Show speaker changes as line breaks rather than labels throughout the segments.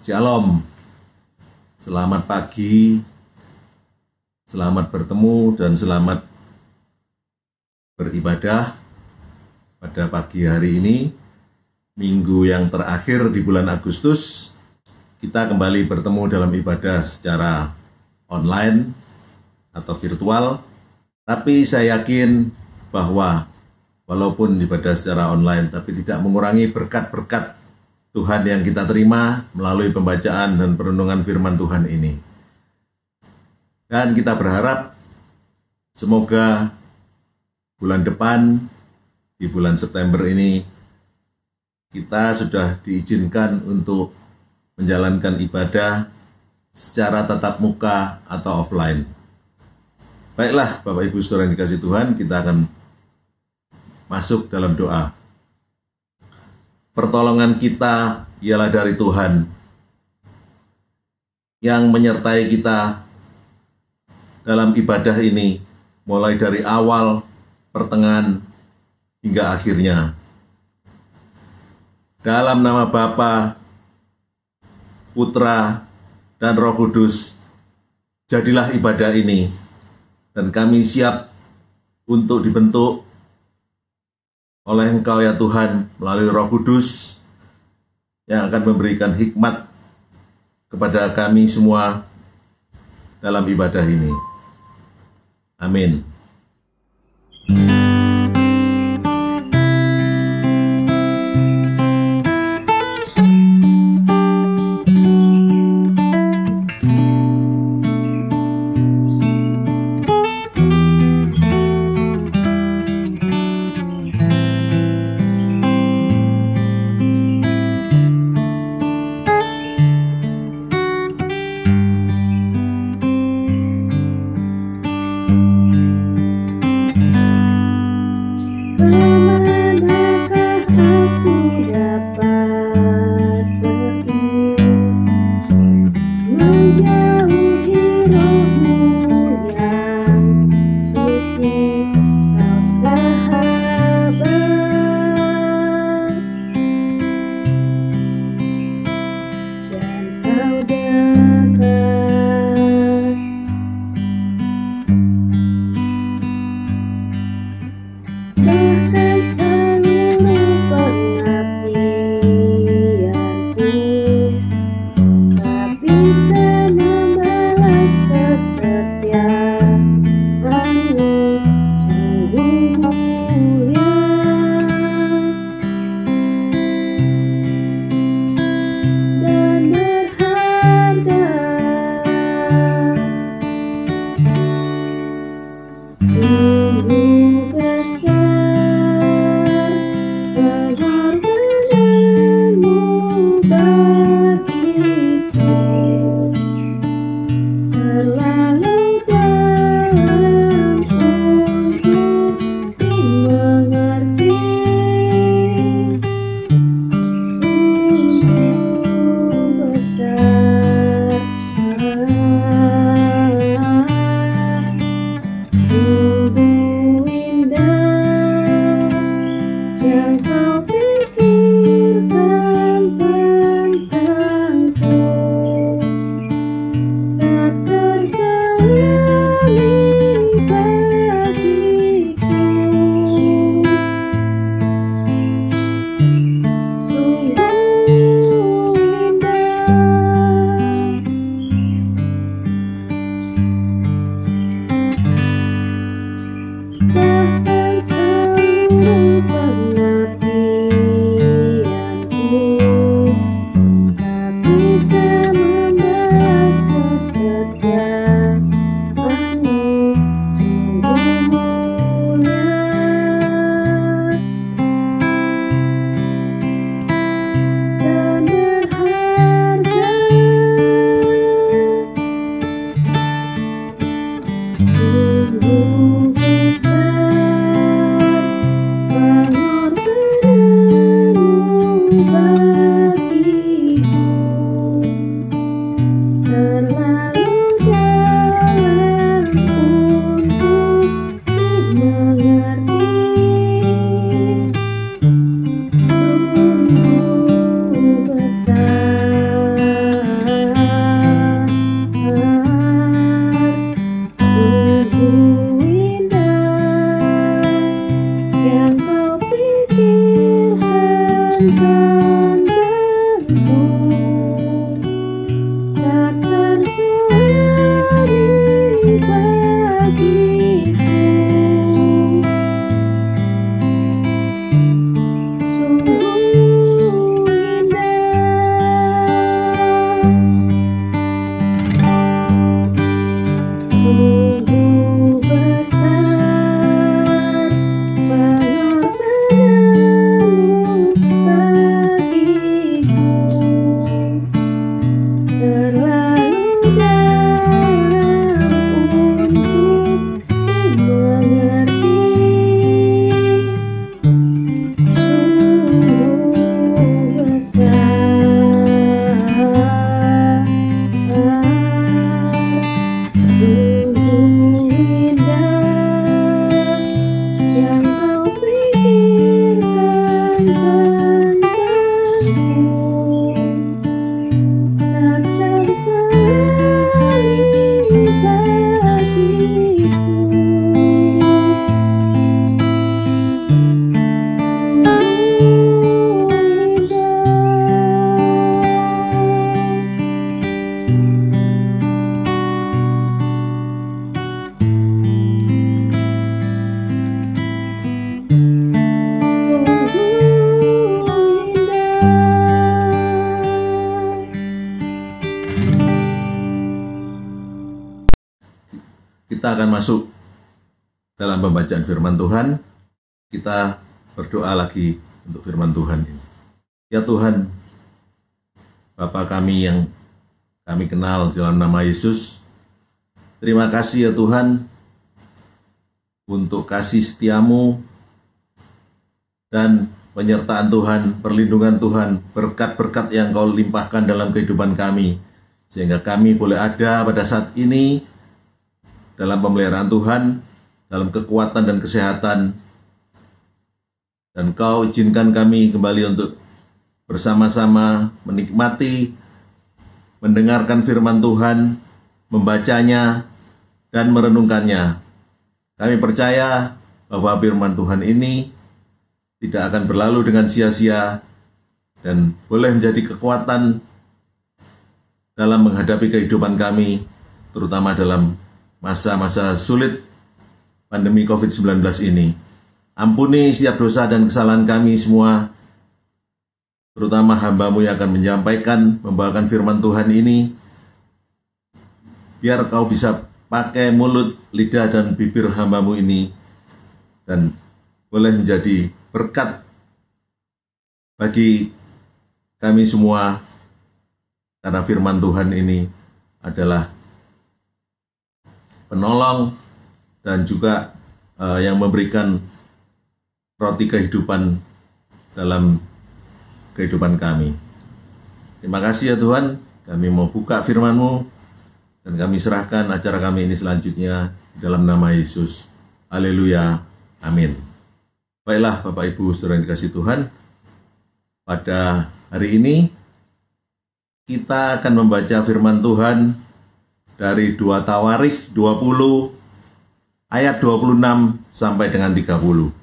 Shalom, selamat pagi, selamat bertemu dan selamat beribadah pada pagi hari ini, minggu yang terakhir di bulan Agustus. Kita kembali bertemu dalam ibadah secara online atau virtual, tapi saya yakin bahwa walaupun ibadah secara online, tapi tidak mengurangi berkat-berkat Tuhan yang kita terima melalui pembacaan dan perenungan firman Tuhan ini. Dan kita berharap semoga bulan depan, di bulan September ini, kita sudah diizinkan untuk menjalankan ibadah secara tatap muka atau offline. Baiklah Bapak Ibu Saudara yang dikasihi Tuhan, kita akan masuk dalam doa. Pertolongan kita ialah dari Tuhan yang menyertai kita dalam ibadah ini, mulai dari awal, pertengahan, hingga akhirnya. Dalam nama Bapa, Putra, dan Roh Kudus, jadilah ibadah ini, dan kami siap untuk dibentuk oleh Engkau ya Tuhan, melalui Roh Kudus yang akan memberikan hikmat kepada kami semua dalam ibadah ini. Amin. Kita akan masuk dalam pembacaan firman Tuhan. Kita berdoa lagi untuk firman Tuhan ini. Ya Tuhan, Bapa kami yang kami kenal dalam nama Yesus, terima kasih ya Tuhan untuk kasih setiamu dan penyertaan Tuhan, perlindungan Tuhan, berkat-berkat yang Kau limpahkan dalam kehidupan kami, sehingga kami boleh ada pada saat ini dalam pemeliharaan Tuhan, dalam kekuatan dan kesehatan. Dan Kau izinkan kami kembali untuk bersama-sama menikmati, mendengarkan firman Tuhan, membacanya, dan merenungkannya. Kami percaya bahwa firman Tuhan ini tidak akan berlalu dengan sia-sia dan boleh menjadi kekuatan dalam menghadapi kehidupan kami, terutama dalam masa-masa sulit pandemi COVID-19 ini. Ampuni setiap dosa dan kesalahan kami semua, terutama hamba-Mu yang akan menyampaikan, membawakan firman Tuhan ini. Biar Kau bisa pakai mulut, lidah, dan bibir hamba-Mu ini, dan boleh menjadi berkat bagi kami semua, karena firman Tuhan ini adalah penolong dan juga yang memberikan roti kehidupan dalam kehidupan kami. Terima kasih ya Tuhan, kami mau buka firman-Mu dan kami serahkan acara kami ini selanjutnya dalam nama Yesus. Haleluya, amin. Baiklah Bapak Ibu Saudara yang dikasihi Tuhan, pada hari ini kita akan membaca firman Tuhan dari 2 Tawarikh 20 ayat 26 sampai dengan 30.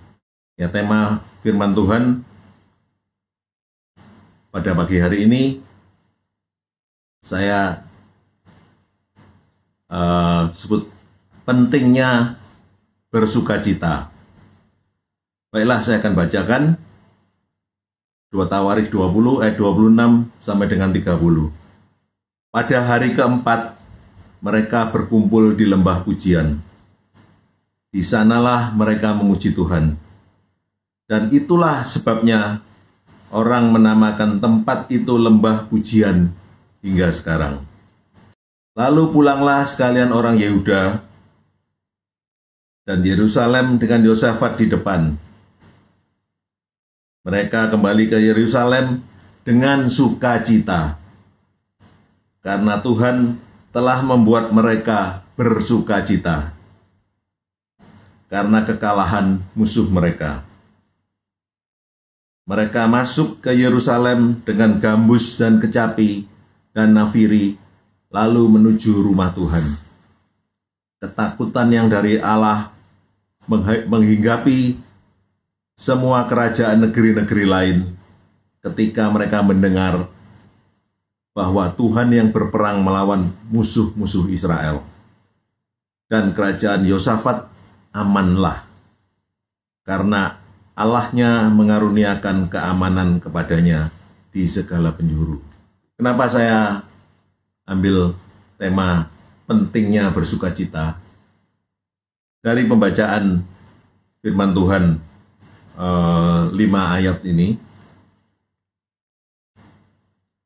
Ya, tema firman Tuhan pada pagi hari ini saya sebut pentingnya bersukacita. Baiklah, saya akan bacakan 2 Tawarikh 20 ayat 26 sampai dengan 30. Pada hari keempat mereka berkumpul di lembah pujian. Di sanalah mereka memuji Tuhan. Dan itulah sebabnya orang menamakan tempat itu lembah pujian hingga sekarang. Lalu pulanglah sekalian orang Yehuda dan Yerusalem dengan Yosafat di depan. Mereka kembali ke Yerusalem dengan sukacita, karena Tuhan telah membuat mereka bersukacita karena kekalahan musuh mereka. Mereka masuk ke Yerusalem dengan gambus dan kecapi dan nafiri, lalu menuju rumah Tuhan. Ketakutan yang dari Allah menghinggapi semua kerajaan negeri-negeri lain, ketika mereka mendengar bahwa Tuhan yang berperang melawan musuh-musuh Israel. Dan kerajaan Yosafat amanlah, karena Allahnya mengaruniakan keamanan kepadanya di segala penjuru. Kenapa saya ambil tema pentingnya bersukacita? Dari pembacaan firman Tuhan 5 ayat ini,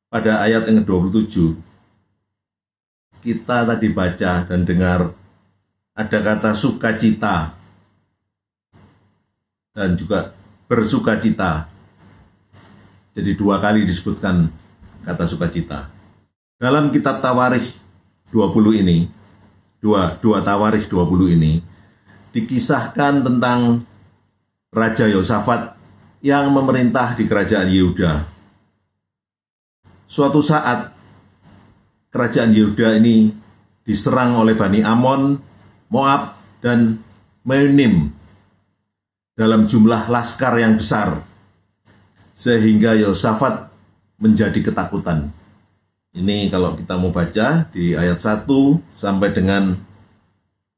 pada ayat yang ke-27, kita tadi baca dan dengar ada kata sukacita dan juga bersukacita. Jadi 2 kali disebutkan kata sukacita. Dalam kitab Tawarikh 20 ini, 2 Tawarikh 20 ini, dikisahkan tentang Raja Yosafat yang memerintah di kerajaan Yehuda. Suatu saat, kerajaan Yehuda ini diserang oleh Bani Amon, Moab, dan Meonim dalam jumlah laskar yang besar, sehingga Yosafat menjadi ketakutan. Ini kalau kita mau baca di ayat 1 sampai dengan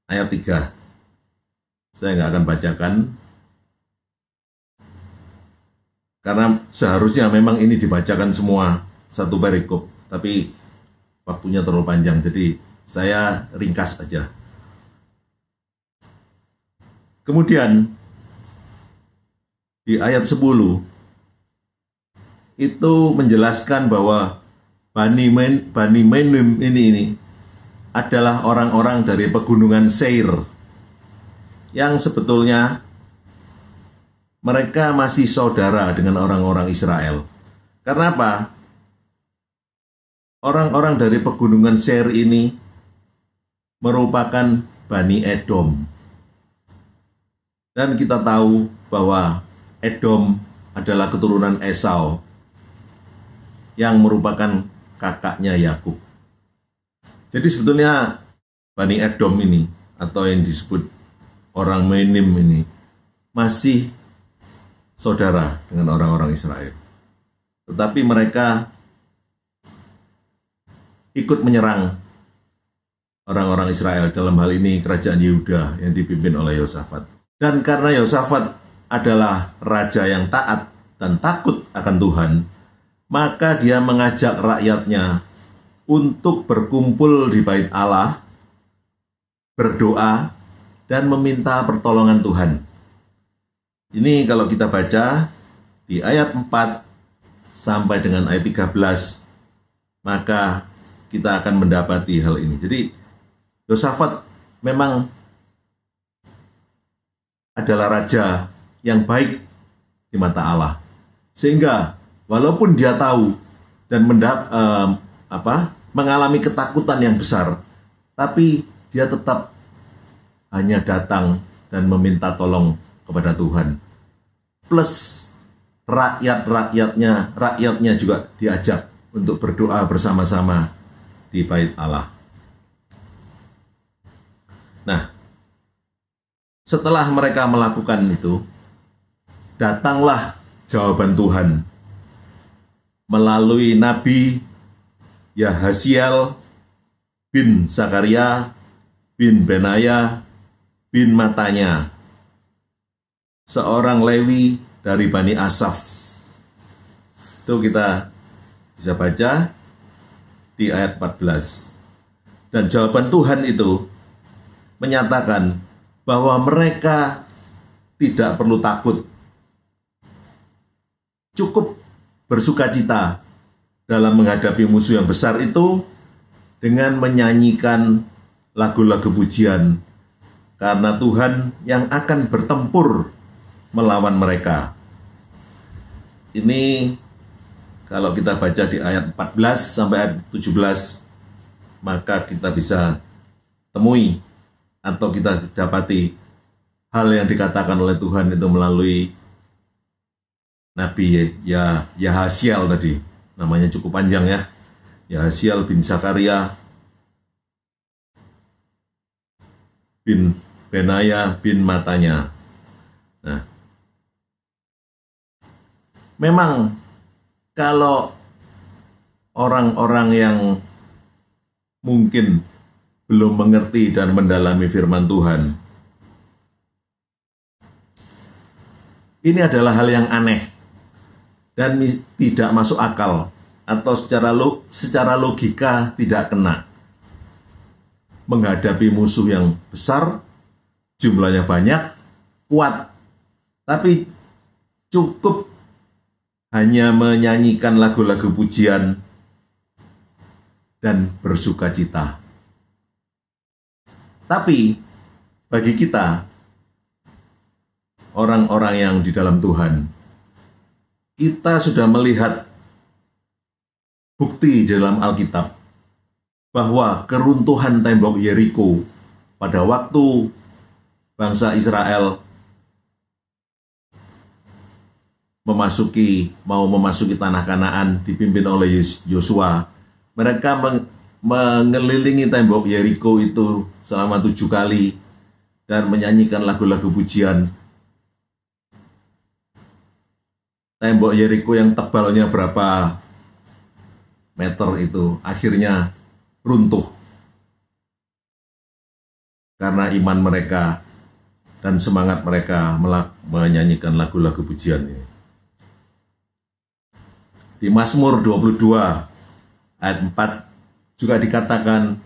ayat 3. Saya nggak akan bacakan, karena seharusnya memang ini dibacakan semua satu perikop, tapi waktunya terlalu panjang, jadi saya ringkas saja. Kemudian di ayat 10 itu menjelaskan bahwa Bani Menim ini adalah orang-orang dari pegunungan Seir, yang sebetulnya mereka masih saudara dengan orang-orang Israel. Karena apa? Orang-orang dari pegunungan Seir ini merupakan Bani Edom. Dan kita tahu bahwa Edom adalah keturunan Esau yang merupakan kakaknya Yakub. Jadi sebetulnya Bani Edom ini, atau yang disebut orang Menim ini, masih saudara dengan orang-orang Israel. Tetapi mereka ikut menyerang orang-orang Israel, dalam hal ini kerajaan Yehuda yang dipimpin oleh Yosafat. Dan karena Yosafat adalah raja yang taat dan takut akan Tuhan, maka dia mengajak rakyatnya untuk berkumpul di bait Allah, berdoa, dan meminta pertolongan Tuhan. Ini kalau kita baca di ayat 4 sampai dengan ayat 13, maka kita akan mendapati hal ini. Jadi Yosafat memang adalah raja yang baik di mata Allah, sehingga walaupun dia tahu dan mengalami ketakutan yang besar, tapi dia tetap hanya datang dan meminta tolong kepada Tuhan. Plus rakyatnya juga diajak untuk berdoa bersama-sama di bait Allah. Nah, setelah mereka melakukan itu, datanglah jawaban Tuhan melalui Nabi Yahasiel bin Zakaria bin Benaya bin Matanya, seorang Lewi dari Bani Asaf. Itu kita bisa baca di ayat 14. Dan jawaban Tuhan itu menyatakan bahwa mereka tidak perlu takut, cukup bersukacita dalam menghadapi musuh yang besar itu dengan menyanyikan lagu-lagu pujian, karena Tuhan yang akan bertempur melawan mereka. Ini kalau kita baca di ayat 14 sampai ayat 17, maka kita bisa temui atau kita dapati hal yang dikatakan oleh Tuhan itu melalui Nabi Yahasiel tadi. Namanya cukup panjang ya. Yahasiel bin Zakaria bin Benaya bin Matanya. Nah, memang kalau orang-orang yang mungkin belum mengerti dan mendalami firman Tuhan, ini adalah hal yang aneh dan tidak masuk akal, atau secara logika tidak kena. Menghadapi musuh yang besar, jumlahnya banyak, kuat, tapi cukup hanya menyanyikan lagu-lagu pujian dan bersuka cita. Tapi bagi kita, orang-orang yang di dalam Tuhan, kita sudah melihat bukti dalam Alkitab bahwa keruntuhan tembok Yeriko pada waktu bangsa Israel mau memasuki tanah Kanaan dipimpin oleh Yosua. Mereka mengelilingi tembok Yeriko itu selama 7 kali dan menyanyikan lagu-lagu pujian. Tembok Yeriko yang tebalnya berapa meter itu akhirnya runtuh karena iman mereka dan semangat mereka menyanyikan lagu-lagu pujian. Di Mazmur 22 ayat 4 juga dikatakan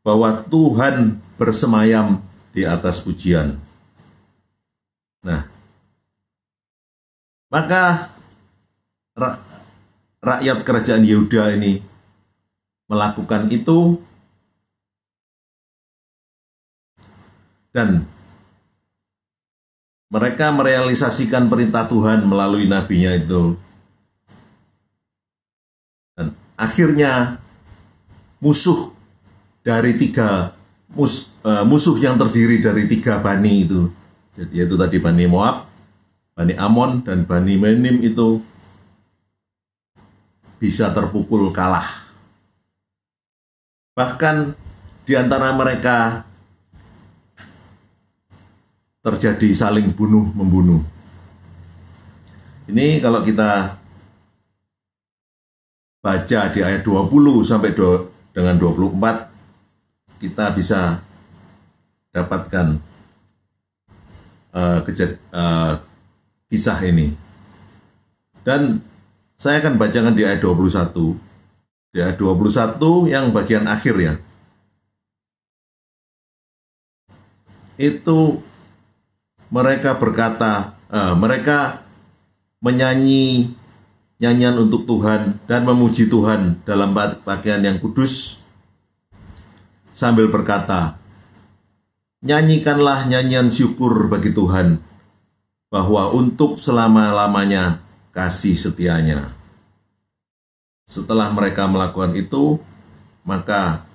bahwa Tuhan bersemayam di atas pujian. Nah, maka rakyat kerajaan Yehuda ini melakukan itu, dan mereka merealisasikan perintah Tuhan melalui nabinya itu. Dan akhirnya musuh yang terdiri dari 3 bani itu, yaitu tadi Bani Moab, Bani Amon, dan Bani Menim itu bisa terpukul kalah. Bahkan di antara mereka terjadi saling bunuh-membunuh. Ini kalau kita baca di ayat 20 sampai dengan 24, kita bisa dapatkan kisah ini. Dan saya akan bacakan di ayat 21. Di ayat 21 yang bagian akhir ya. Itu mereka berkata, mereka menyanyi nyanyian untuk Tuhan dan memuji Tuhan dalam pakaian yang kudus sambil berkata, nyanyikanlah nyanyian syukur bagi Tuhan, bahwa untuk selama-lamanya kasih setianya. Setelah mereka melakukan itu, maka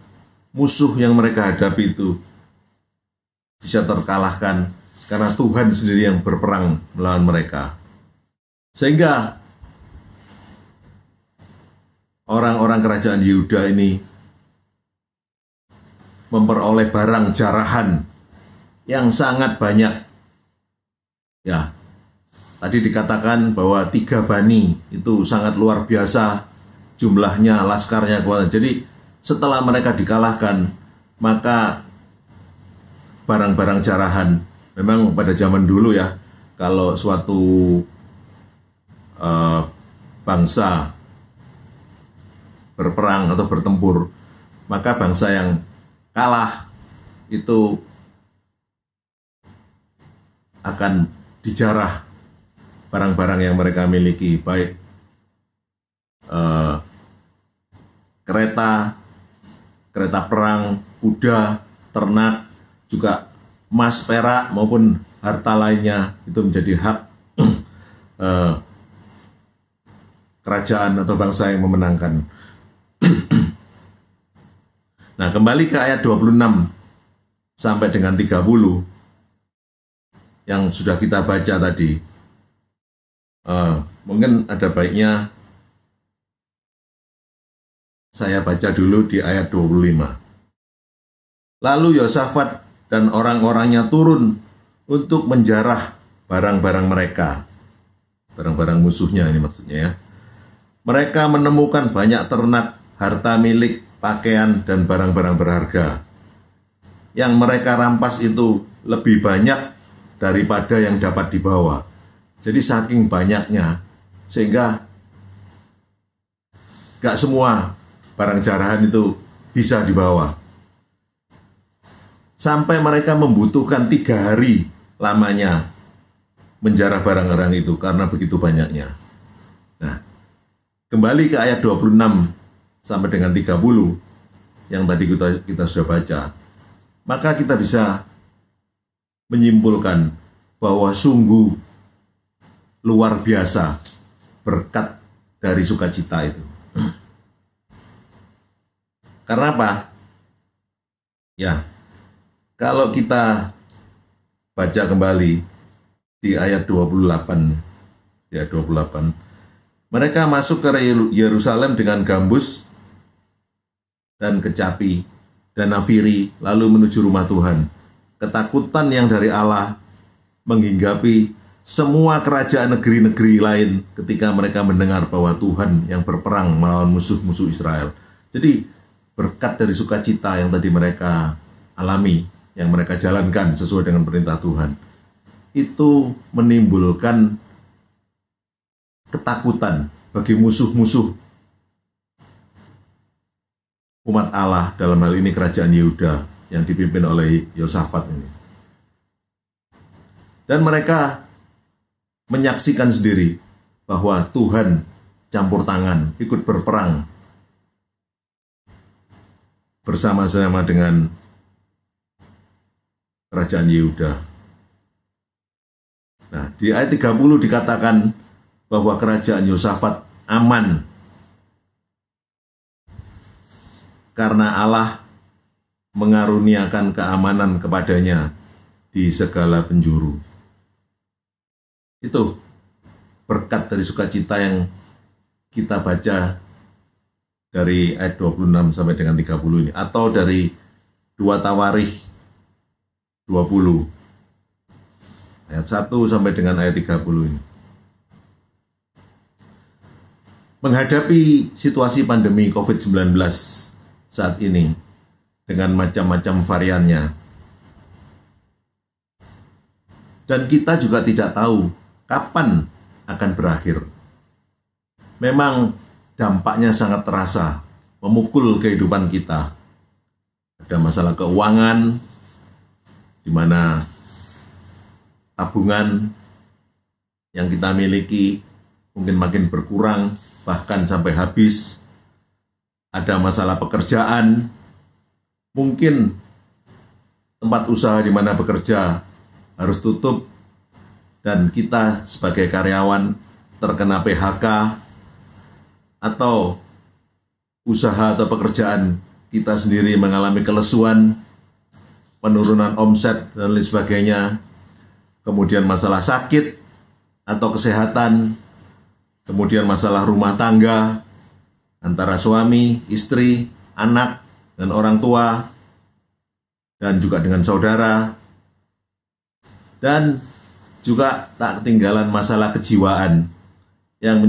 musuh yang mereka hadapi itu bisa terkalahkan karena Tuhan sendiri yang berperang melawan mereka. Sehingga orang-orang kerajaan Yehuda ini memperoleh barang jarahan yang sangat banyak. Ya, tadi dikatakan bahwa 3 bani itu sangat luar biasa jumlahnya, laskarnya kuat. Jadi setelah mereka dikalahkan, maka barang-barang jarahan, memang pada zaman dulu ya, kalau suatu bangsa berperang atau bertempur, maka bangsa yang kalah itu akan dijarah barang-barang yang mereka miliki, baik kereta perang, kuda, ternak, juga emas, perak, maupun harta lainnya, itu menjadi hak kerajaan atau bangsa yang memenangkan. Nah, kembali ke ayat 26 sampai dengan 30 yang sudah kita baca tadi. Mungkin ada baiknya saya baca dulu di ayat 25. Lalu Yosafat dan orang-orangnya turun untuk menjarah barang-barang mereka. Barang-barang musuhnya ini maksudnya ya. Mereka menemukan banyak ternak, harta milik, pakaian, dan barang-barang berharga. Yang mereka rampas itu lebih banyak daripada yang dapat dibawa. Jadi saking banyaknya, sehingga gak semua barang jarahan itu bisa dibawa. Sampai mereka membutuhkan 3 hari lamanya menjarah barang-barang itu karena begitu banyaknya. Nah, kembali ke ayat 26 sampai dengan 30 yang tadi kita sudah baca, maka kita bisa menyimpulkan bahwa sungguh luar biasa berkat dari sukacita itu. Karena apa? Ya, kalau kita baca kembali di ayat 28, mereka masuk ke Yerusalem dengan gambus dan kecapi dan nafiri, lalu menuju rumah Tuhan. Ketakutan yang dari Allah menghinggapi semua kerajaan negeri-negeri lain ketika mereka mendengar bahwa Tuhan yang berperang melawan musuh-musuh Israel. Jadi berkat dari sukacita yang tadi mereka alami, yang mereka jalankan sesuai dengan perintah Tuhan, itu menimbulkan ketakutan bagi musuh-musuh umat Allah, dalam hal ini kerajaan Yehuda yang dipimpin oleh Yosafat ini. Dan mereka menyaksikan sendiri bahwa Tuhan campur tangan, ikut berperang bersama-sama dengan kerajaan Yehuda. Nah, di ayat 30 dikatakan bahwa kerajaan Yosafat aman karena Allah mengaruniakan keamanan kepadanya di segala penjuru. Itu berkat dari sukacita yang kita baca dari ayat 26 sampai dengan 30 ini, atau dari 2 Tawarikh 20 ayat 1 sampai dengan ayat 30 ini. Menghadapi situasi pandemi COVID-19 saat ini dengan macam-macam variannya, dan kita juga tidak tahu kapan akan berakhir. Memang dampaknya sangat terasa, memukul kehidupan kita. Ada masalah keuangan, di mana tabungan yang kita miliki mungkin makin berkurang, bahkan sampai habis. Ada masalah pekerjaan, mungkin tempat usaha di mana bekerja harus tutup, dan kita sebagai karyawan terkena PHK, atau usaha atau pekerjaan kita sendiri mengalami kelesuan, penurunan omset, dan lain sebagainya. Kemudian masalah sakit atau kesehatan, kemudian masalah rumah tangga antara suami, istri, anak, dan orang tua, dan juga dengan saudara. Dan juga tak ketinggalan masalah kejiwaan yang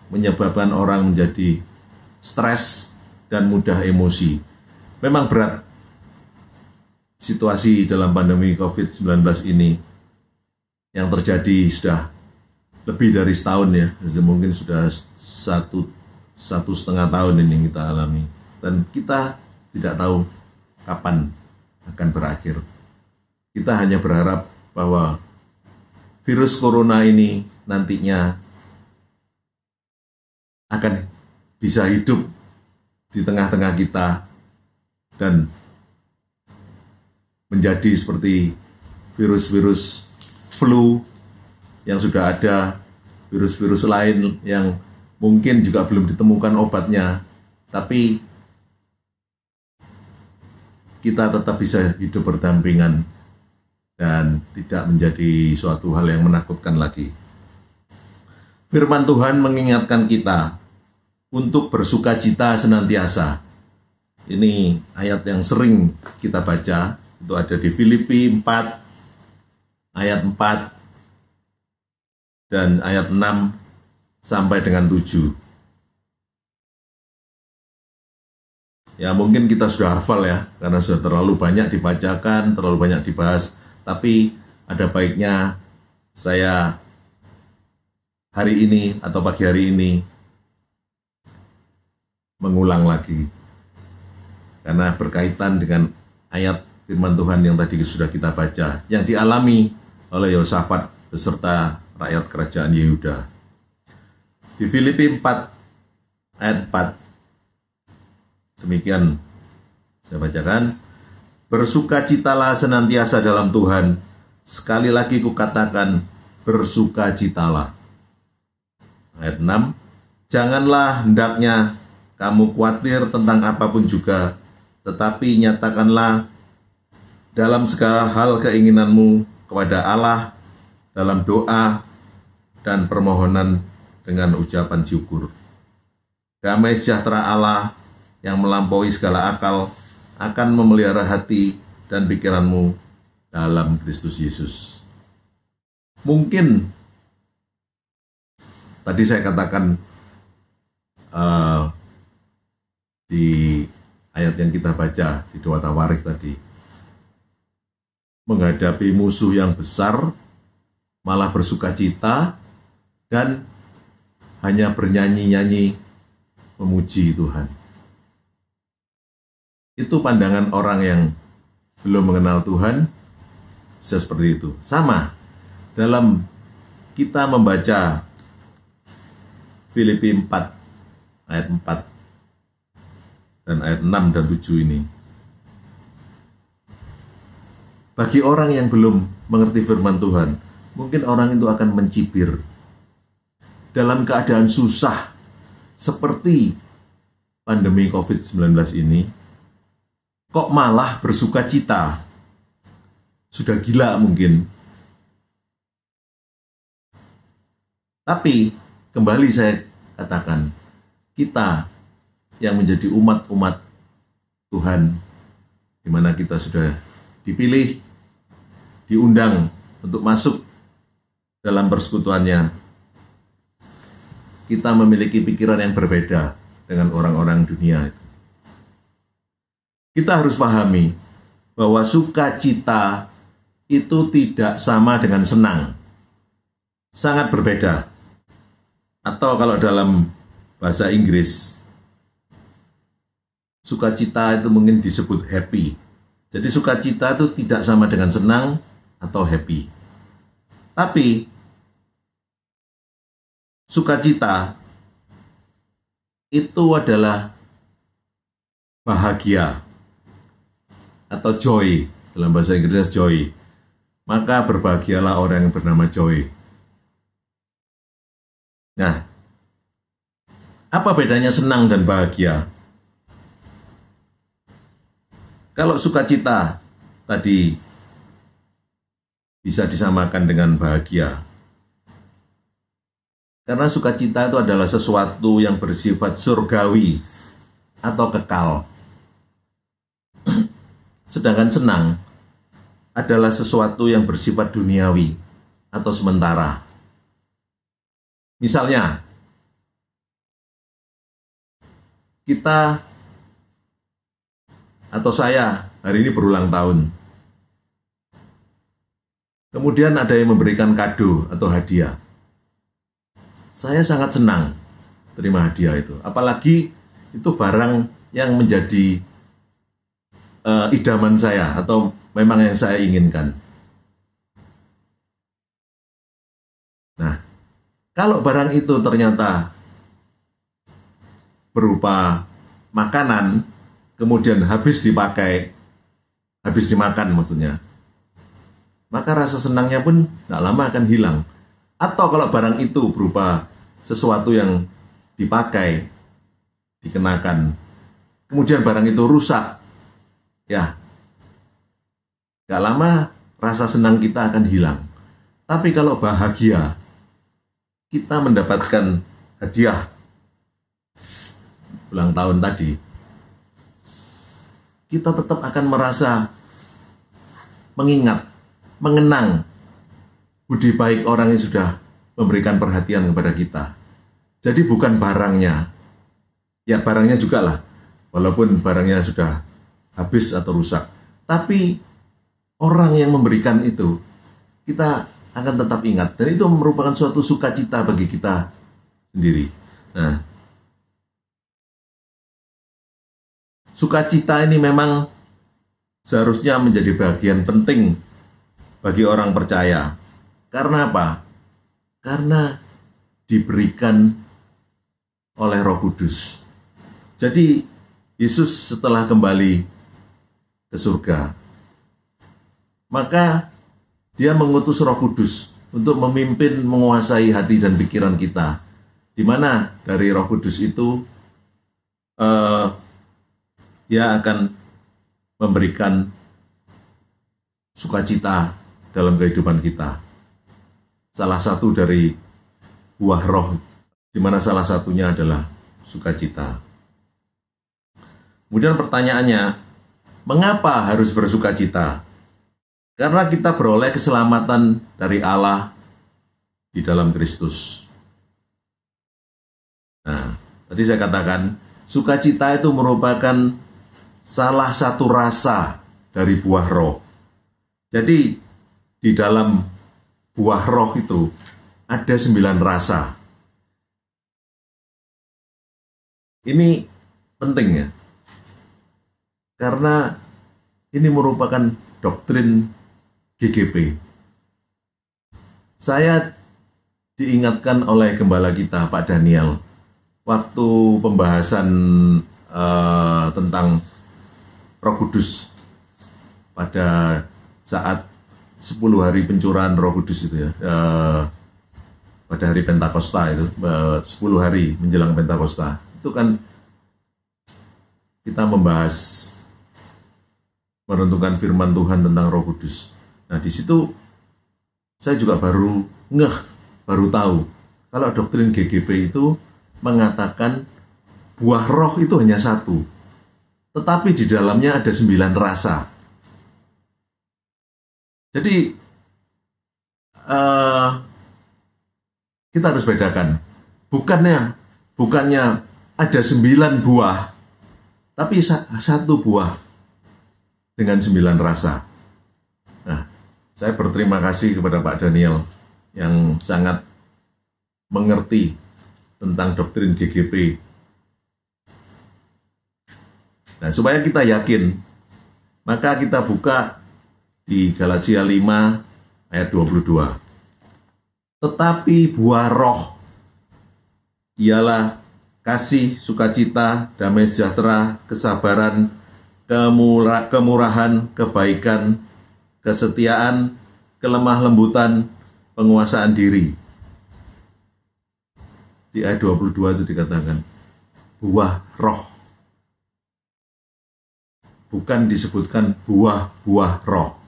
menyebabkan orang menjadi stres dan mudah emosi. Memang berat situasi dalam pandemi COVID-19 ini yang terjadi sudah lebih dari setahun ya, mungkin sudah satu setengah tahun ini kita alami, dan kita tidak tahu kapan akan berakhir. Kita hanya berharap bahwa virus corona ini nantinya akan bisa hidup di tengah-tengah kita dan menjadi seperti virus-virus flu yang sudah ada, virus-virus lain yang mungkin juga belum ditemukan obatnya, tapi kita tetap bisa hidup berdampingan dan tidak menjadi suatu hal yang menakutkan lagi. Firman Tuhan mengingatkan kita untuk bersukacita senantiasa. Ini ayat yang sering kita baca, itu ada di Filipi 4, ayat 4, dan ayat 6 sampai dengan 7. Ya mungkin kita sudah hafal ya, karena sudah terlalu banyak dibacakan, terlalu banyak dibahas. Tapi ada baiknya saya hari ini atau pagi hari ini mengulang lagi. Karena berkaitan dengan ayat firman Tuhan yang tadi sudah kita baca, yang dialami oleh Yosafat beserta rakyat kerajaan Yehuda. Di Filipi 4 ayat 4, demikian saya bacakan. Bersukacitalah senantiasa dalam Tuhan. Sekali lagi kukatakan, bersukacitalah. Ayat 6, janganlah hendaknya kamu khawatir tentang apapun juga, tetapi nyatakanlah dalam segala hal keinginanmu kepada Allah dalam doa dan permohonan dengan ucapan syukur. Damai sejahtera Allah yang melampaui segala akal akan memelihara hati dan pikiranmu dalam Kristus Yesus. Mungkin tadi saya katakan di ayat yang kita baca di doa tawarikh tadi, menghadapi musuh yang besar malah bersukacita dan hanya bernyanyi-nyanyi memuji Tuhan. Itu pandangan orang yang belum mengenal Tuhan, bisa seperti itu. Sama dalam kita membaca Filipi 4 ayat 4 dan ayat 6 dan 7 ini. Bagi orang yang belum mengerti firman Tuhan, mungkin orang itu akan mencibir. Dalam keadaan susah seperti pandemi COVID-19 ini, kok malah bersuka cita? Sudah gila mungkin. Tapi kembali saya katakan, kita yang menjadi umat-umat Tuhan, di mana kita sudah dipilih, diundang untuk masuk dalam persekutuannya, kita memiliki pikiran yang berbeda dengan orang-orang dunia itu. Kita harus pahami bahwa sukacita itu tidak sama dengan senang. Sangat berbeda. Atau kalau dalam bahasa Inggris, sukacita itu mungkin disebut happy. Jadi sukacita itu tidak sama dengan senang atau happy. Tapi sukacita itu adalah bahagia atau joy, dalam bahasa Inggris joy. Maka berbahagialah orang yang bernama Joy. Nah, apa bedanya senang dan bahagia? Kalau sukacita tadi bisa disamakan dengan bahagia. Karena sukacita itu adalah sesuatu yang bersifat surgawi atau kekal. Sedangkan senang adalah sesuatu yang bersifat duniawi atau sementara. Misalnya, kita atau saya hari ini berulang tahun. Kemudian ada yang memberikan kado atau hadiah. Saya sangat senang terima hadiah itu. Apalagi itu barang yang menjadi idaman saya atau memang yang saya inginkan. Nah, kalau barang itu ternyata berupa makanan, kemudian habis dipakai, habis dimakan maksudnya, maka rasa senangnya pun tidak lama akan hilang. Atau kalau barang itu berupa sesuatu yang dipakai, dikenakan, kemudian barang itu rusak, ya, gak lama rasa senang kita akan hilang. Tapi kalau bahagia, kita mendapatkan hadiah ulang tahun tadi, kita tetap akan merasa mengingat, mengenang budi baik orang yang sudah memberikan perhatian kepada kita. Jadi bukan barangnya, ya barangnya juga lah, walaupun barangnya sudah habis atau rusak. Tapi orang yang memberikan itu, kita akan tetap ingat. Dan itu merupakan suatu sukacita bagi kita sendiri. Nah, sukacita ini memang seharusnya menjadi bagian penting bagi orang percaya. Karena apa? Karena diberikan oleh Roh Kudus. Jadi Yesus setelah kembali ke surga, maka dia mengutus Roh Kudus untuk memimpin, menguasai hati dan pikiran kita. Di mana dari Roh Kudus itu dia akan memberikan sukacita dalam kehidupan kita. Salah satu dari buah roh, di mana salah satunya adalah sukacita. Kemudian pertanyaannya, mengapa harus bersukacita? Karena kita beroleh keselamatan dari Allah di dalam Kristus. Nah, tadi saya katakan, sukacita itu merupakan salah satu rasa dari buah roh. Jadi, di dalam buah roh itu ada 9 rasa. Ini penting ya. Karena ini merupakan doktrin GGP. Saya diingatkan oleh gembala kita, Pak Daniel, waktu pembahasan tentang Roh Kudus pada saat 10 hari pencurahan Roh Kudus itu ya, pada hari Pentakosta itu, 10 hari menjelang Pentakosta. Itu kan kita membahas merenungkan firman Tuhan tentang Roh Kudus. Nah, di situ saya juga baru tahu kalau doktrin GGP itu mengatakan buah roh itu hanya satu, tetapi di dalamnya ada 9 rasa. Jadi kita harus bedakan, bukannya ada 9 buah, tapi satu buah dengan 9 rasa. Nah, saya berterima kasih kepada Pak Daniel yang sangat mengerti tentang doktrin GGP. Nah, supaya kita yakin, maka kita buka di Galatia 5 ayat 22. Tetapi buah roh ialah kasih, sukacita, damai sejahtera, kesabaran, kemurahan, kebaikan, kesetiaan, kelemah lembutan, penguasaan diri. Di ayat 22 itu dikatakan buah roh. Bukan disebutkan buah-buah roh.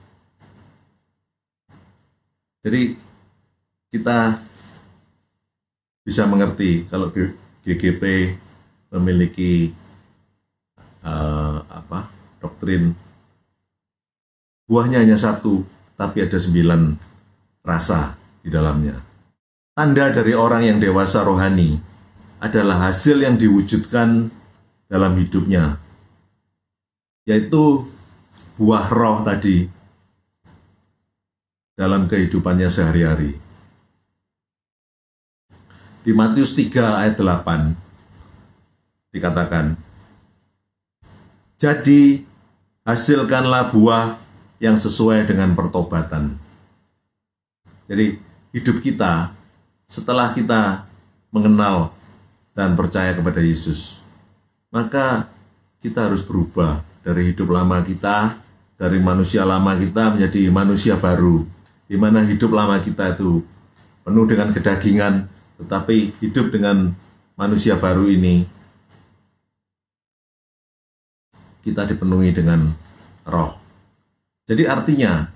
Jadi kita bisa mengerti kalau GGP memiliki doktrin buahnya hanya satu, tapi ada 9 rasa di dalamnya. Tanda dari orang yang dewasa rohani adalah hasil yang diwujudkan dalam hidupnya, yaitu buah roh tadi dalam kehidupannya sehari-hari. Di Matius 3 ayat 8 dikatakan, jadi hasilkanlah buah yang sesuai dengan pertobatan. Jadi hidup kita setelah kita mengenal dan percaya kepada Yesus, maka kita harus berubah dari hidup lama kita, dari manusia lama kita menjadi manusia baru, di mana hidup lama kita itu penuh dengan kedagingan, tetapi hidup dengan manusia baru ini kita dipenuhi dengan roh. Jadi artinya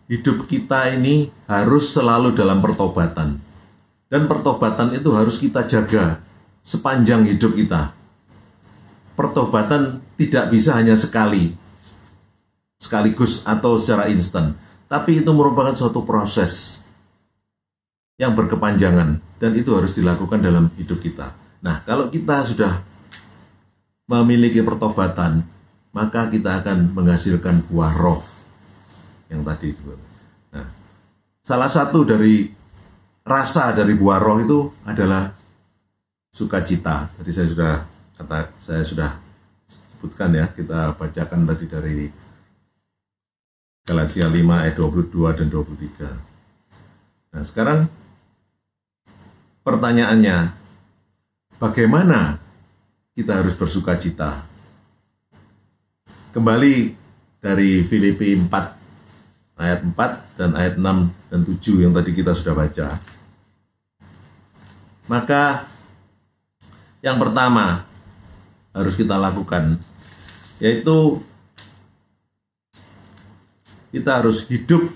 hidup kita ini harus selalu dalam pertobatan. Dan pertobatan itu harus kita jaga sepanjang hidup kita. Pertobatan tidak bisa hanya sekaligus atau secara instan. Tapi itu merupakan suatu proses yang berkepanjangan. Dan itu harus dilakukan dalam hidup kita. Nah, kalau kita sudah memiliki pertobatan, maka kita akan menghasilkan buah roh yang tadi. Nah, salah satu dari rasa dari buah roh itu adalah sukacita. Tadi saya sudah sebutkan ya, kita bacakan tadi dari Galatia 5 ayat 22 dan 23. Nah, sekarang pertanyaannya, bagaimana kita harus bersukacita? Kembali dari Filipi 4 ayat 4 dan ayat 6 dan 7 yang tadi kita sudah baca. Maka yang pertama harus kita lakukan, yaitu kita harus hidup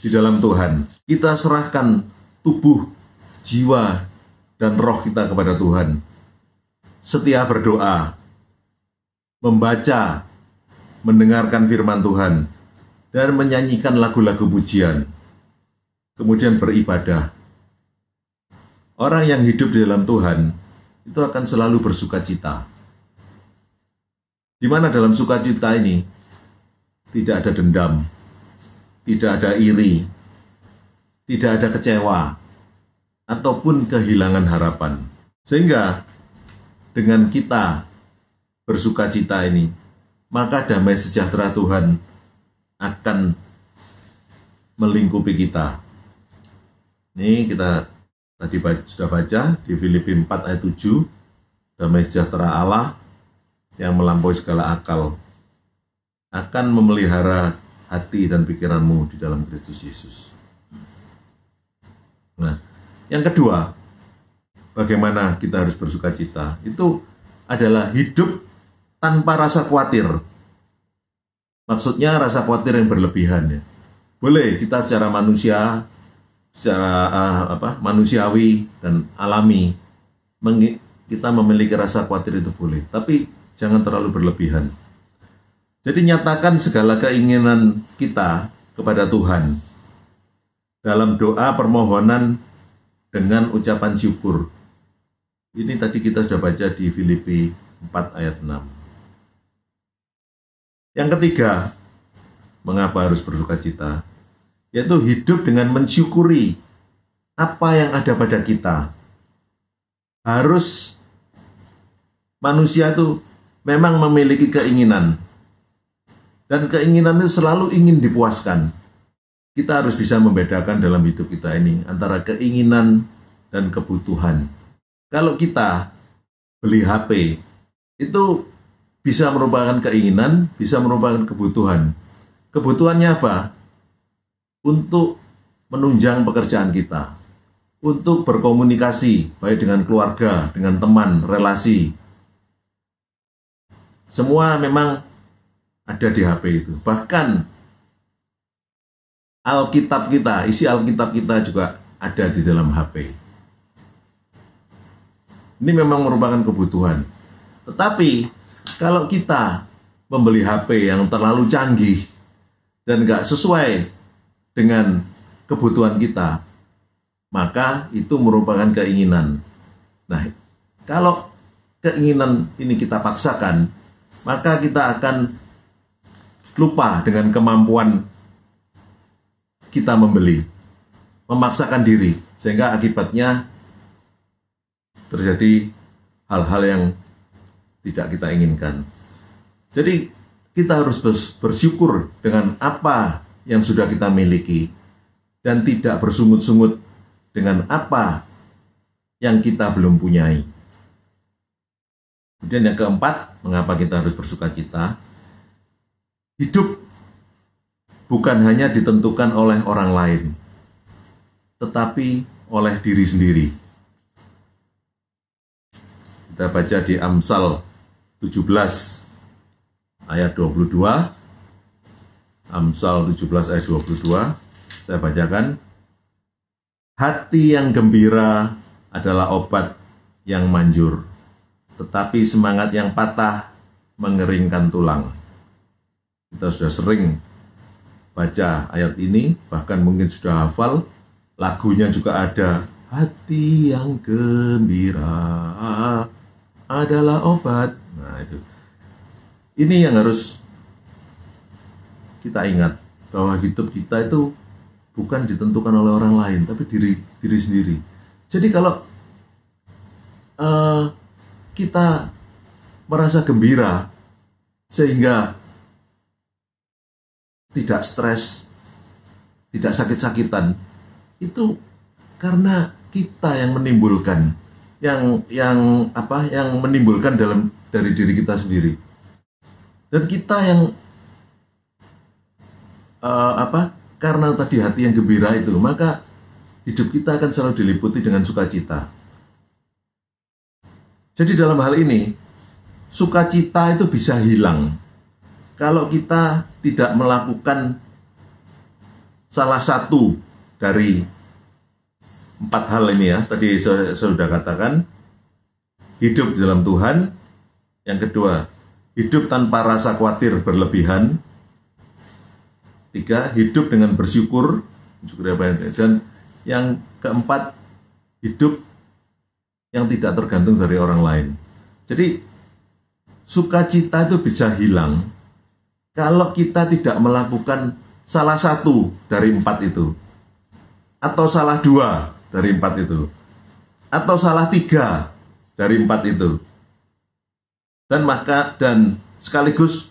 di dalam Tuhan. Kita serahkan tubuh, jiwa, dan roh kita kepada Tuhan. Setia berdoa, membaca, mendengarkan firman Tuhan, dan menyanyikan lagu-lagu pujian. Kemudian beribadah. Orang yang hidup di dalam Tuhan itu akan selalu bersukacita. Di mana dalam sukacita ini tidak ada dendam, tidak ada iri, tidak ada kecewa, ataupun kehilangan harapan. Sehingga dengan kita bersukacita ini, maka damai sejahtera Tuhan akan melingkupi kita. Ini kita tadi sudah baca di Filipi 4 ayat 7, damai sejahtera Allah yang melampaui segala akal akan memelihara hati dan pikiranmu di dalam Kristus Yesus. Nah, yang kedua, bagaimana kita harus bersukacita? Itu adalah hidup tanpa rasa khawatir. Maksudnya rasa khawatir yang berlebihan ya. Boleh kita secara manusia, secara manusiawi dan alami, kita memiliki rasa khawatir itu boleh, tapi jangan terlalu berlebihan. Jadi nyatakan segala keinginan kita kepada Tuhan dalam doa permohonan dengan ucapan syukur. Ini tadi kita sudah baca di Filipi 4 ayat 6. Yang ketiga, mengapa harus bersukacita? Yaitu hidup dengan mensyukuri apa yang ada pada kita. Harus manusia itu memang memiliki keinginan. Dan keinginan itu selalu ingin dipuaskan. Kita harus bisa membedakan dalam hidup kita ini antara keinginan dan kebutuhan. Kalau kita beli HP, itu bisa merupakan keinginan, bisa merupakan kebutuhan. Kebutuhannya apa? Untuk menunjang pekerjaan kita, untuk berkomunikasi, baik dengan keluarga, dengan teman, relasi. Semua memang ada di HP itu. Bahkan Alkitab kita, isi Alkitab kita juga ada di dalam HP. Ini memang merupakan kebutuhan. Tetapi kalau kita membeli HP yang terlalu canggih dan nggak sesuai dengan kebutuhan kita, maka itu merupakan keinginan. Nah, kalau keinginan ini kita paksakan, maka kita akan lupa dengan kemampuan kita membeli, memaksakan diri, sehingga akibatnya terjadi hal-hal yang tidak kita inginkan. Jadi kita harus bersyukur dengan apa yang sudah kita miliki dan tidak bersungut-sungut dengan apa yang kita belum punyai. Kemudian yang keempat, mengapa kita harus bersukacita? Hidup bukan hanya ditentukan oleh orang lain, tetapi oleh diri sendiri. Kita baca di Amsal 17 ayat 22. Amsal 17 ayat 22. Saya bacakan. Hati yang gembira adalah obat yang manjur, tetapi semangat yang patah mengeringkan tulang. Kita sudah sering baca ayat ini, bahkan mungkin sudah hafal. Lagunya juga ada. Hati yang gembira adalah obat. Nah, itu. Ini yang harus kita ingat, bahwa hidup kita itu bukan ditentukan oleh orang lain, tapi diri sendiri. Jadi kalau kita merasa gembira sehingga tidak stres, tidak sakit-sakitan, itu karena kita yang menimbulkan, yang menimbulkan dari diri kita sendiri. Dan kita yang karena tadi hati yang gembira itu, maka hidup kita akan selalu diliputi dengan sukacita. Jadi dalam hal ini, sukacita itu bisa hilang kalau kita tidak melakukan salah satu dari 4 hal ini ya. Tadi saya sudah katakan, hidup di dalam Tuhan. Yang kedua, hidup tanpa rasa khawatir berlebihan. 3, hidup dengan bersyukur. Dan yang keempat, hidup yang tidak tergantung dari orang lain. Jadi sukacita itu bisa hilang kalau kita tidak melakukan salah satu dari 4 itu, atau salah 2 dari 4 itu, atau salah 3 dari 4 itu, dan sekaligus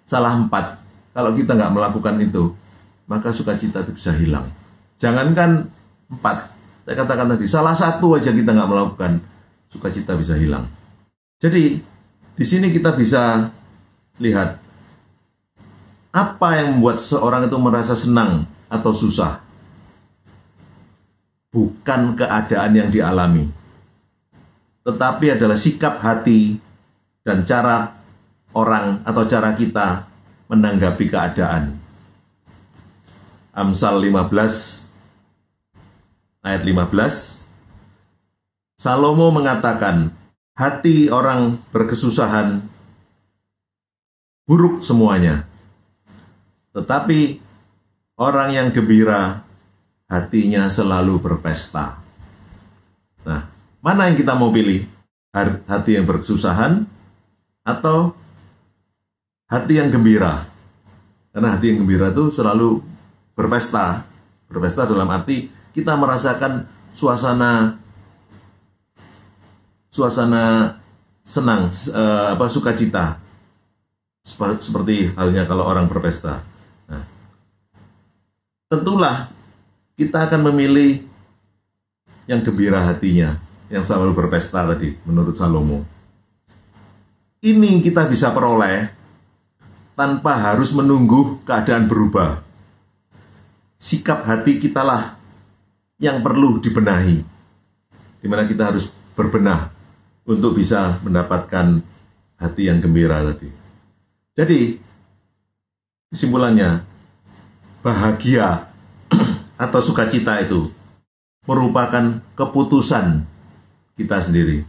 salah 4. Kalau kita nggak melakukan itu, maka sukacita itu bisa hilang. Jangankan 4, saya katakan tadi, salah satu aja kita nggak melakukan, sukacita bisa hilang. Jadi di sini kita bisa lihat apa yang membuat seorang itu merasa senang atau susah. Bukan keadaan yang dialami, tetapi adalah sikap hati dan cara orang atau cara kita menanggapi keadaan. Amsal 15 ayat 15, Salomo mengatakan, hati orang berkesusahan buruk semuanya, tetapi orang yang gembira hatinya selalu berpesta. Nah, mana yang kita mau pilih? Hati yang berkesusahan atau hati yang gembira? Karena hati yang gembira itu selalu berpesta. Berpesta dalam arti kita merasakan suasana senang, sukacita, seperti halnya kalau orang berpesta. Nah, tentulah kita akan memilih yang gembira hatinya, yang selalu berpesta tadi, menurut Salomo. Ini kita bisa peroleh tanpa harus menunggu keadaan berubah. Sikap hati kitalah yang perlu dibenahi, di mana kita harus berbenah untuk bisa mendapatkan hati yang gembira tadi. Jadi, kesimpulannya, bahagia atau sukacita itu merupakan keputusan kita sendiri,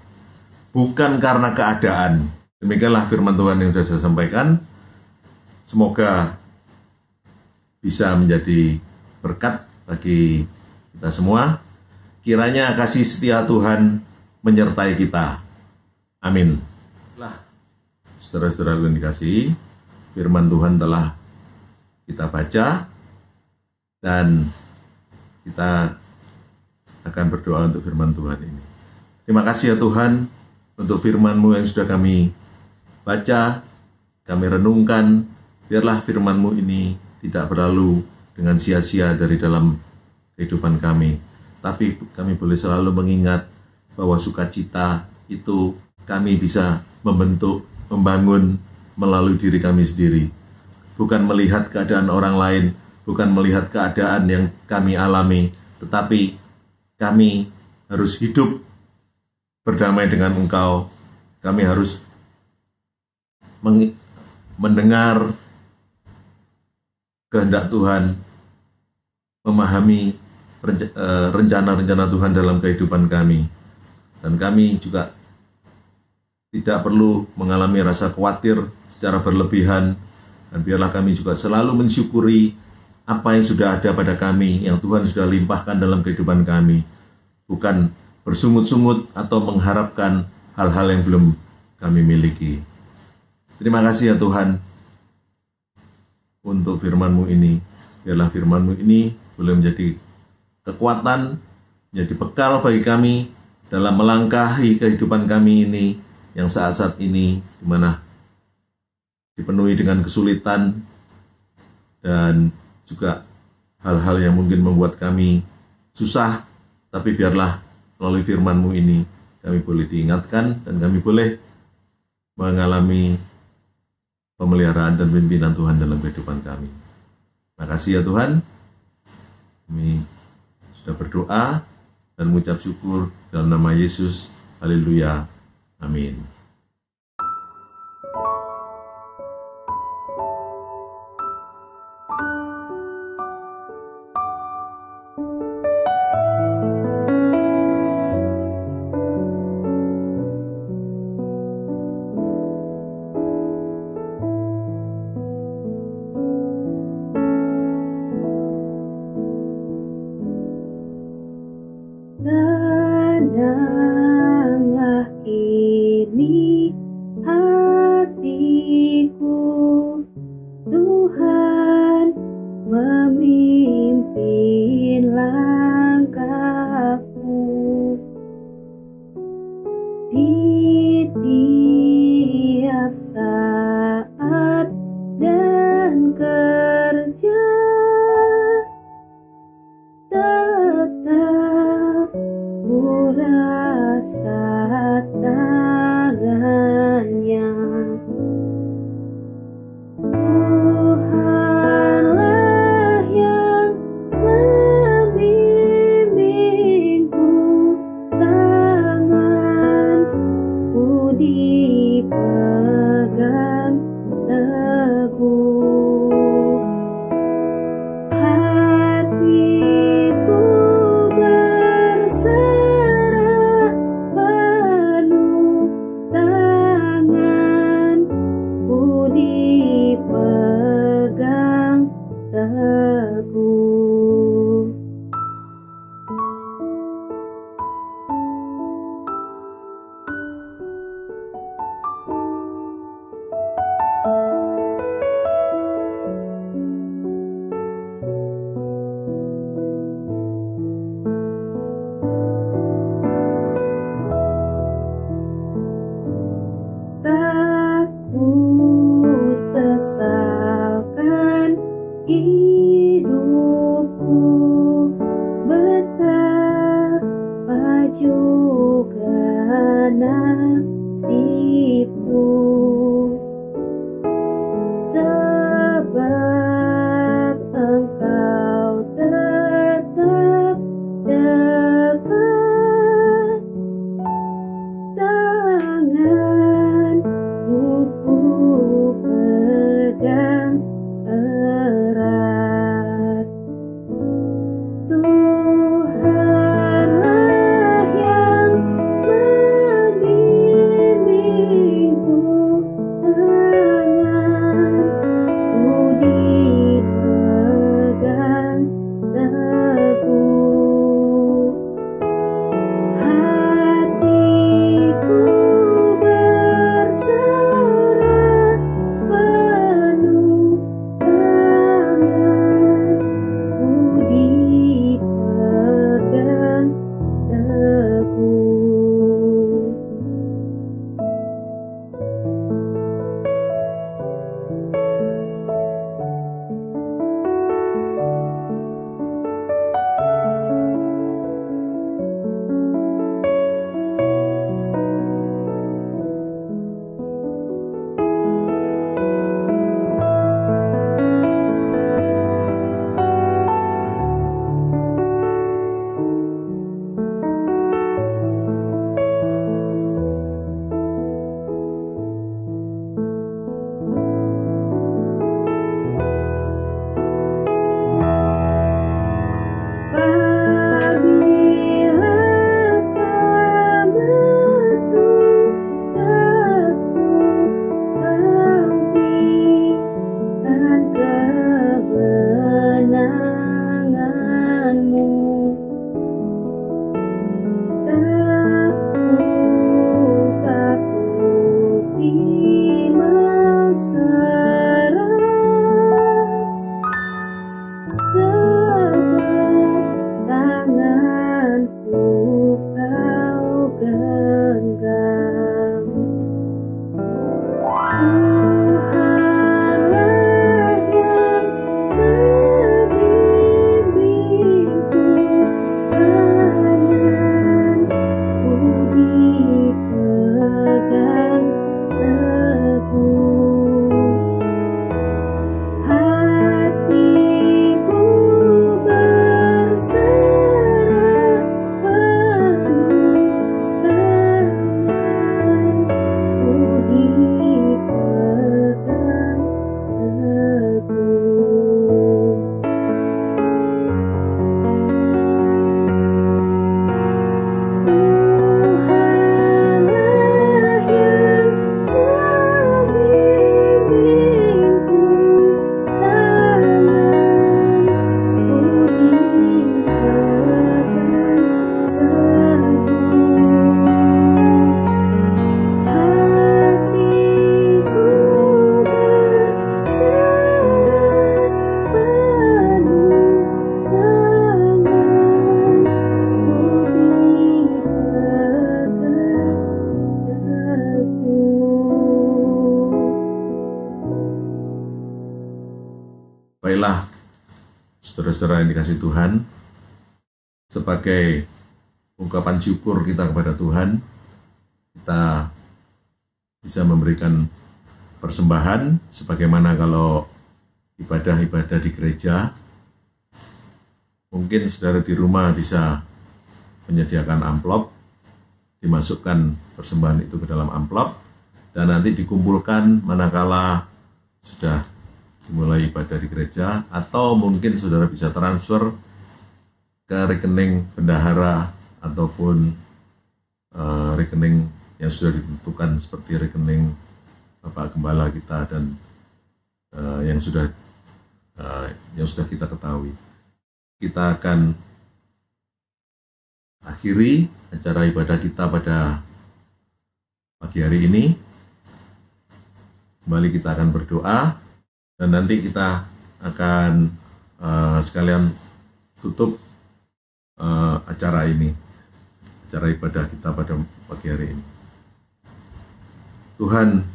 bukan karena keadaan. Demikianlah firman Tuhan yang sudah saya sampaikan. Semoga bisa menjadi berkat bagi kita semua. Kiranya kasih setia Tuhan menyertai kita. Amin. Lah, saudara-saudara yang dikasihi, firman Tuhan telah kita baca, dan kita akan berdoa untuk firman Tuhan ini. Terima kasih ya Tuhan untuk firman-Mu yang sudah kami baca, kami renungkan. Biarlah firman-Mu ini tidak berlalu dengan sia-sia dari dalam kehidupan kami, tapi kami boleh selalu mengingat bahwa sukacita itu kami bisa membentuk, membangun melalui diri kami sendiri. Bukan melihat keadaan orang lain, bukan melihat keadaan yang kami alami, tetapi kami harus hidup berdamai dengan Engkau. Kami harus mendengar kehendak Tuhan, memahami rencana-rencana Tuhan dalam kehidupan kami. Dan kami juga tidak perlu mengalami rasa khawatir secara berlebihan. Dan biarlah kami juga selalu mensyukuri apa yang sudah ada pada kami, yang Tuhan sudah limpahkan dalam kehidupan kami. Bukan bersungut-sungut atau mengharapkan hal-hal yang belum kami miliki. Terima kasih ya Tuhan untuk firman-Mu ini. Biarlah firman-Mu ini boleh menjadi kekuatan, menjadi bekal bagi kami dalam melangkahi kehidupan kami ini yang saat-saat ini di mana dipenuhi dengan kesulitan dan juga hal-hal yang mungkin membuat kami susah, tapi biarlah melalui firman-Mu ini kami boleh diingatkan dan kami boleh mengalami pemeliharaan dan pimpinan Tuhan dalam kehidupan kami. Terima kasih ya Tuhan. Kami sudah berdoa dan mengucap syukur dalam nama Yesus. Haleluya. Amin.
Tenanglah kini hatiku, Tuhan memimpin langkahku. Di tiap saat dan kerja tetap rasa tangannya. Tuhanlah yang membimbingku, tanganku dipegang teguh. Hatiku berserah penuh, tanganku dipegang teguh. Tak ku sesalkan hidupku, betapa juga nasibku, sebab Engkau tetap dekat. Tanganmu ku pegang erat. Tuhanlah yang membimbingku,
Baiklah, saudara-saudara yang dikasihi Tuhan, sebagai ungkapan syukur kita kepada Tuhan, kita bisa memberikan persembahan sebagaimana kalau ibadah-ibadah di gereja. Mungkin saudara di rumah bisa menyediakan amplop, dimasukkan persembahan itu ke dalam amplop, dan nanti dikumpulkan manakala sudah dimulai ibadah di gereja, atau mungkin saudara bisa transfer ke rekening bendahara ataupun rekening yang sudah ditentukan seperti rekening Bapak Gembala kita dan yang sudah kita ketahui. Kita akan akhiri acara ibadah kita pada pagi hari ini. Kembali kita akan berdoa dan nanti kita akan sekalian tutup acara ini, acara ibadah kita pada pagi hari ini. Tuhan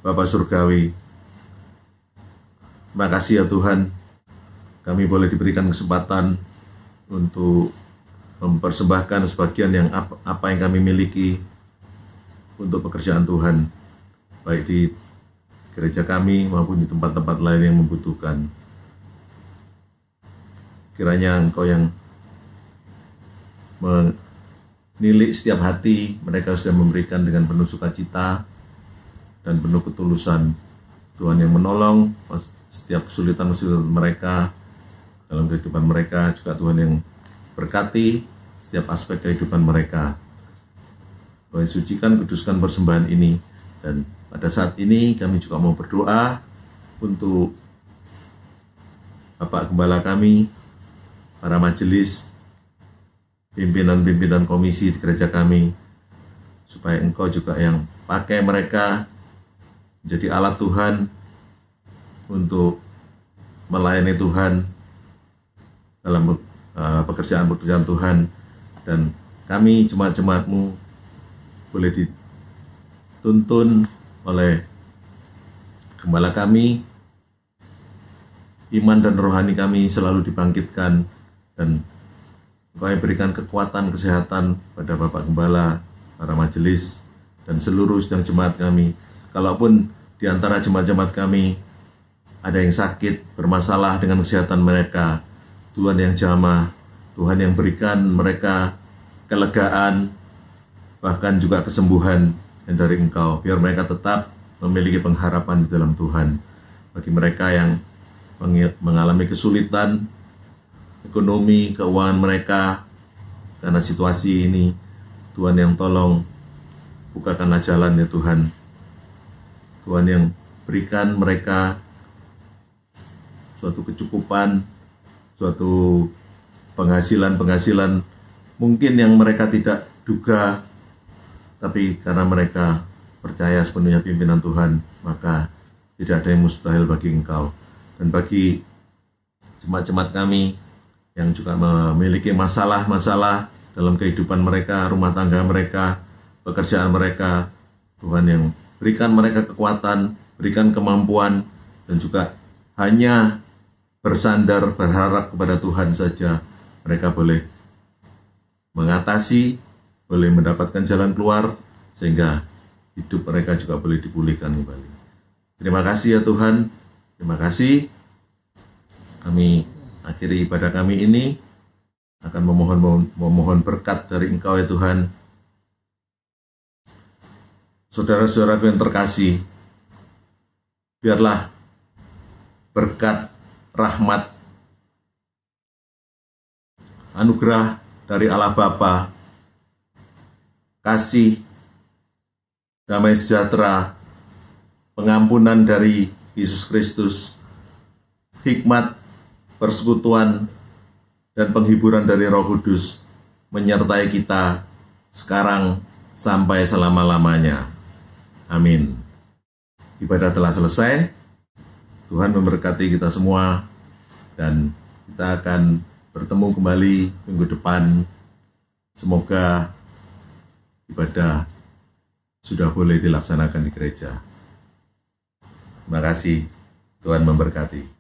Bapa Surgawi, terima kasih ya Tuhan, kami boleh diberikan kesempatan untuk mempersembahkan sebagian yang apa yang kami miliki untuk pekerjaan Tuhan, baik di gereja kami maupun di tempat-tempat lain yang membutuhkan. Kiranya Engkau yang menilik setiap hati mereka sudah memberikan dengan penuh sukacita dan penuh ketulusan. Tuhan yang menolong setiap kesulitan-kesulitan mereka dalam kehidupan mereka, juga Tuhan yang berkati setiap aspek kehidupan mereka. Tuhan sucikan, kuduskan persembahan ini, dan pada saat ini kami juga mau berdoa untuk Bapak Gembala kami, para majelis, pimpinan-pimpinan komisi di gereja kami, supaya Engkau juga yang pakai mereka menjadi alat Tuhan untuk melayani Tuhan dalam pekerjaan-pekerjaan Tuhan, dan kami jemaat-jemaat-Mu boleh dituntun oleh Gembala kami, iman dan rohani kami selalu dibangkitkan, dan Engkau yang berikan kekuatan, kesehatan pada Bapak Gembala, para majelis, dan seluruh sidang jemaat kami. Kalaupun di antara jemaat-jemaat kami ada yang sakit, bermasalah dengan kesehatan mereka, Tuhan yang jamah, Tuhan yang berikan mereka kelegaan, bahkan juga kesembuhan yang dari Engkau, biar mereka tetap memiliki pengharapan di dalam Tuhan. Bagi mereka yang mengalami kesulitan ekonomi, keuangan mereka karena situasi ini, Tuhan yang tolong bukakanlah jalan ya Tuhan. Tuhan yang berikan mereka suatu kecukupan, suatu penghasilan mungkin yang mereka tidak duga, tapi karena mereka percaya sepenuhnya pimpinan Tuhan, maka tidak ada yang mustahil bagi Engkau. Dan bagi jemaat-jemaat kami yang juga memiliki masalah-masalah dalam kehidupan mereka, rumah tangga mereka, pekerjaan mereka, Tuhan yang berikan mereka kekuatan, berikan kemampuan, dan juga hanya bersandar, berharap kepada Tuhan saja, mereka boleh mengatasi, boleh mendapatkan jalan keluar, sehingga hidup mereka juga boleh dipulihkan kembali. Terima kasih ya Tuhan, terima kasih. Kami akhiri ibadah kami ini, akan memohon berkat dari Engkau ya Tuhan. Saudara-saudaraku yang terkasih, biarlah berkat, rahmat, anugerah dari Allah Bapa, kasih, damai sejahtera, pengampunan dari Yesus Kristus, hikmat, persekutuan, dan penghiburan dari Roh Kudus menyertai kita sekarang sampai selama-lamanya. Amin. Ibadah telah selesai. Tuhan memberkati kita semua, dan kita akan bertemu kembali minggu depan. Semoga ibadah sudah boleh dilaksanakan di gereja. Terima kasih. Tuhan memberkati.